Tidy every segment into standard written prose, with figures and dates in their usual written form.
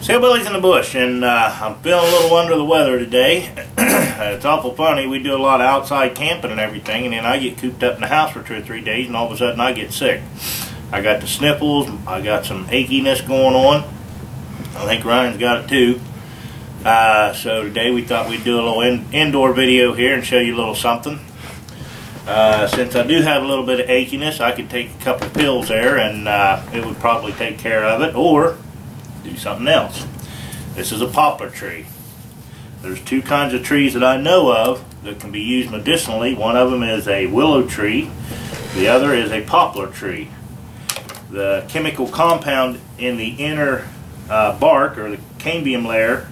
It's Hillbillies in the Bush, and I'm feeling a little under the weather today. It's awful funny. We do a lot of outside camping and everything, and then I get cooped up in the house for 2 or 3 days, and all of a sudden I get sick. I got the sniffles. I got some achiness going on. I think Ryan's got it too. So today we thought we'd do a little indoor video here and show you a little something. Since I do have a little bit of achiness, I could take a couple pills there and it would probably take care of it, or do something else. This is a poplar tree. There's 2 kinds of trees that I know of that can be used medicinally. One of them is a willow tree. The other is a poplar tree. The chemical compound in the inner bark, or the cambium layer,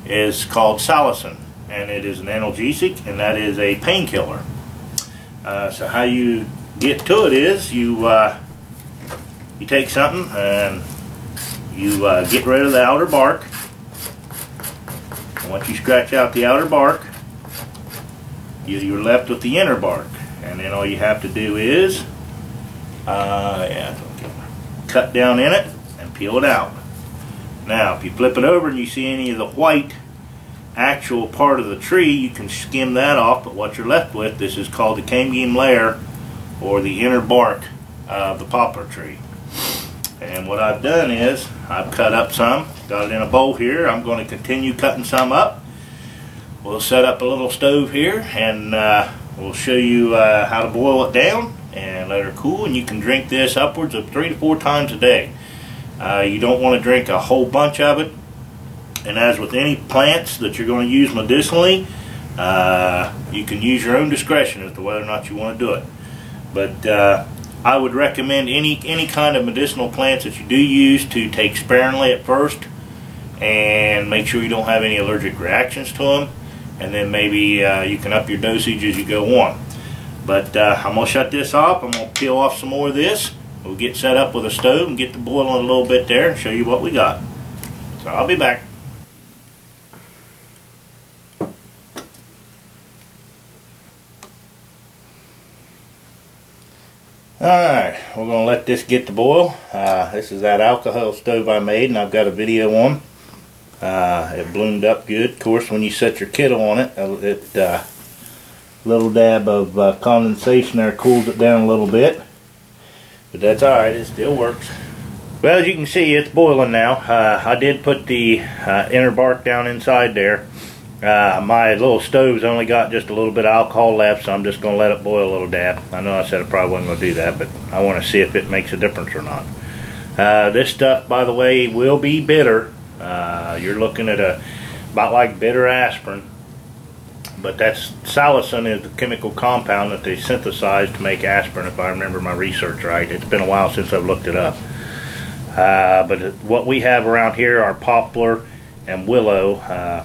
is called salicin, and it is an analgesic, and that is a painkiller. So how you get to it is you take something and you get rid of the outer bark. And once you scratch out the outer bark, you're left with the inner bark, and then all you have to do is cut down in it and peel it out. Now if you flip it over and you see any of the white actual part of the tree, you can skim that off, but what you're left with, this is called the cambium layer, or the inner bark of the poplar tree. And what I've done is I've cut up some, got it in a bowl here. I'm going to continue cutting some up. We'll set up a little stove here, and we'll show you how to boil it down and let her cool, and you can drink this upwards of 3 to 4 times a day. You don't want to drink a whole bunch of it, and as with any plants that you're going to use medicinally, you can use your own discretion as to whether or not you want to do it. But I would recommend any kind of medicinal plants that you do use to take sparingly at first, and make sure you don't have any allergic reactions to them, and then maybe you can up your dosage as you go on. But I'm going to shut this off. I'm going to peel off some more of this. We'll get set up with a stove and get the boiling a little bit there and show you what we got. So I'll be back. Alright, we're going to let this get to boil. This is that alcohol stove I made, and I've got a video on. It bloomed up good. Of course, when you set your kettle on it, little dab of condensation there cools it down a little bit. But that's alright, it still works. Well, as you can see, it's boiling now. I did put the inner bark down inside there. My little stove's only got just a little bit of alcohol left, so I'm just going to let it boil a little dab. I know I said I probably wasn't going to do that, but I want to see if it makes a difference or not. This stuff, by the way, will be bitter. You're looking at about like bitter aspirin, but that's salicin is the chemical compound that they synthesize to make aspirin, if I remember my research right. It's been a while since I've looked it up. But what we have around here are poplar and willow,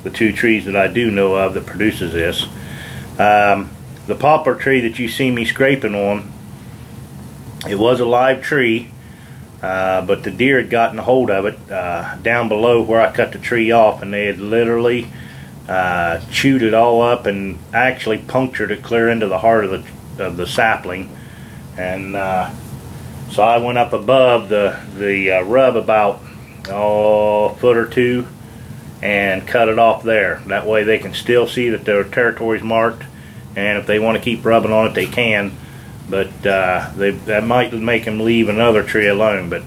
the 2 trees that I do know of that produces this. The poplar tree that you see me scraping on, it was a live tree, but the deer had gotten a hold of it down below where I cut the tree off, and they had literally chewed it all up and actually punctured it clear into the heart of the sapling. And so I went up above the rub about a foot or 2 and cut it off there. That way they can still see that their territory's marked, and if they want to keep rubbing on it, they can. But that might make them leave another tree alone. But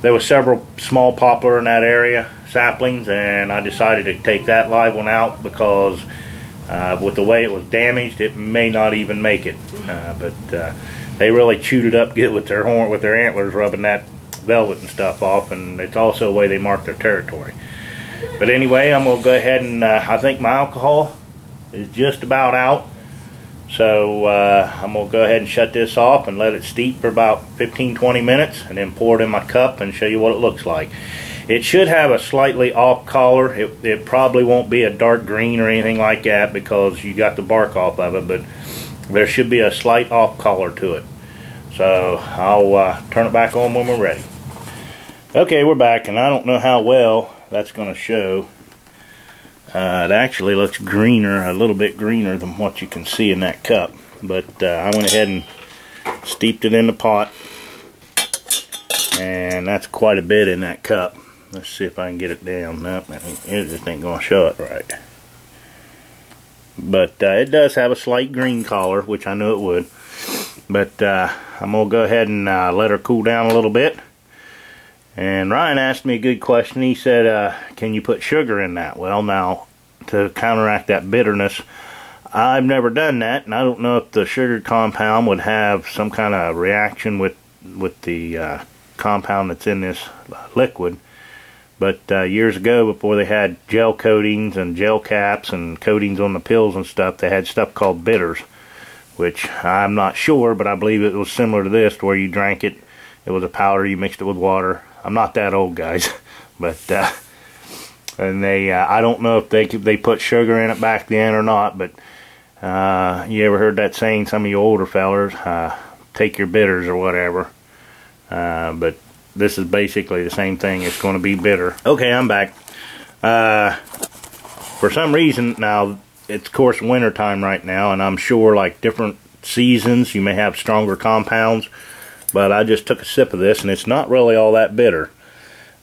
there were several small poplar in that area, saplings, and I decided to take that live one out because with the way it was damaged, it may not even make it. But they really chewed it up good with their antlers, rubbing that velvet and stuff off, and it's also a way they mark their territory. But anyway, I'm going to go ahead and I think my alcohol is just about out. So I'm going to go ahead and shut this off and let it steep for about 15-20 minutes, and then pour it in my cup and show you what it looks like. It should have a slightly off color. It probably won't be a dark green or anything like that because you got the bark off of it, but there should be a slight off color to it. So I'll turn it back on when we're ready. Okay, we're back, and I don't know how well that's going to show. It actually looks greener, a little bit greener than what you can see in that cup. But I went ahead and steeped it in the pot, and that's quite a bit in that cup. Let's see if I can get it down. Nope, it just ain't gonna show it right. But it does have a slight green color, which I knew it would. But I'm gonna go ahead and let her cool down a little bit. And Ryan asked me a good question. He said, can you put sugar in that? Well, now, to counteract that bitterness, I've never done that, and I don't know if the sugar compound would have some kind of reaction with the compound that's in this liquid. But years ago, before they had gel coatings and gel caps and coatings on the pills and stuff, they had stuff called bitters, which I'm not sure, but I believe it was similar to this, where you drank it. It was a powder, you mixed it with water. I'm not that old, guys, but and they I don't know if they put sugar in it back then or not, but you ever heard that saying, some of you older fellers, take your bitters or whatever. But this is basically the same thing. It's going to be bitter. Okay, I'm back. For some reason, now it's of course winter time right now, and I'm sure like different seasons you may have stronger compounds, but I just took a sip of this and it's not really all that bitter.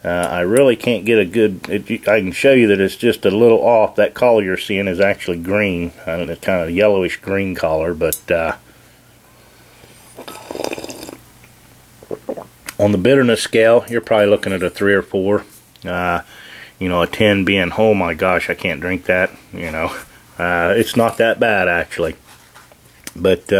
I really can't get a good, I can show you that it's just a little off. That color you're seeing is actually green. It's kind of yellowish green color, but on the bitterness scale, you're probably looking at a 3 or 4. You know, a 10 being, oh my gosh, I can't drink that. You know, it's not that bad actually. But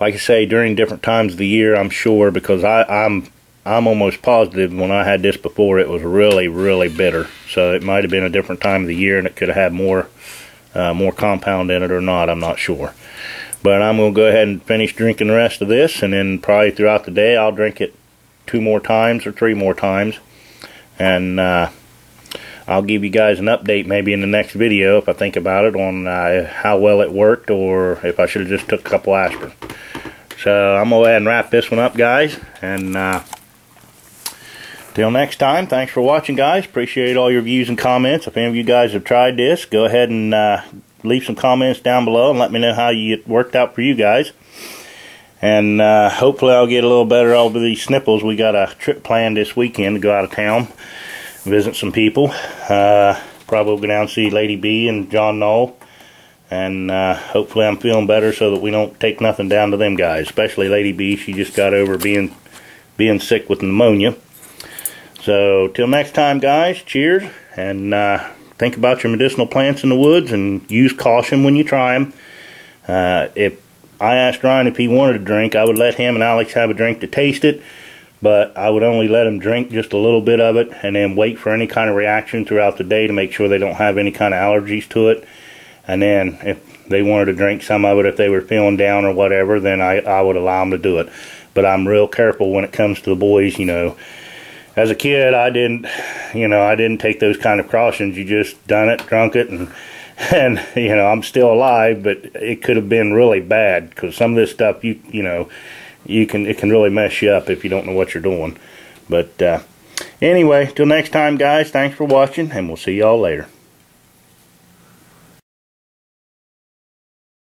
like I say, during different times of the year, I'm sure, because I'm almost positive when I had this before, it was really, really bitter. So it might have been a different time of the year, and it could have had more compound in it or not. I'm not sure. But I'm going to go ahead and finish drinking the rest of this, and then probably throughout the day I'll drink it 2 more times or 3 more times. And I'll give you guys an update maybe in the next video, if I think about it, on how well it worked, or if I should have just took a couple aspirin. So I'm going to go ahead and wrap this one up, guys. And till next time, thanks for watching, guys. Appreciate all your views and comments. If any of you guys have tried this, go ahead and leave some comments down below and let me know how it worked out for you guys. And hopefully I'll get a little better over these sniffles. We got a trip planned this weekend to go out of town, visit some people. Probably go down and see Lady B and John Knoll. And hopefully I'm feeling better so that we don't take nothing down to them guys. Especially Lady B, she just got over being sick with pneumonia. So till next time, guys, cheers. And think about your medicinal plants in the woods, and use caution when you try them. If I asked Ryan if he wanted a drink, I would let him and Alex have a drink to taste it, but I would only let them drink just a little bit of it and then wait for any kind of reaction throughout the day to make sure they don't have any kind of allergies to it. And then if they wanted to drink some of it, if they were feeling down or whatever, then I would allow them to do it. But I'm real careful when it comes to the boys, you know. As a kid, I didn't take those kind of cautions. You just done it, drunk it, and you know, I'm still alive, but it could have been really bad, because some of this stuff, it can really mess you up if you don't know what you're doing. But anyway, till next time, guys, thanks for watching, and we'll see y'all later.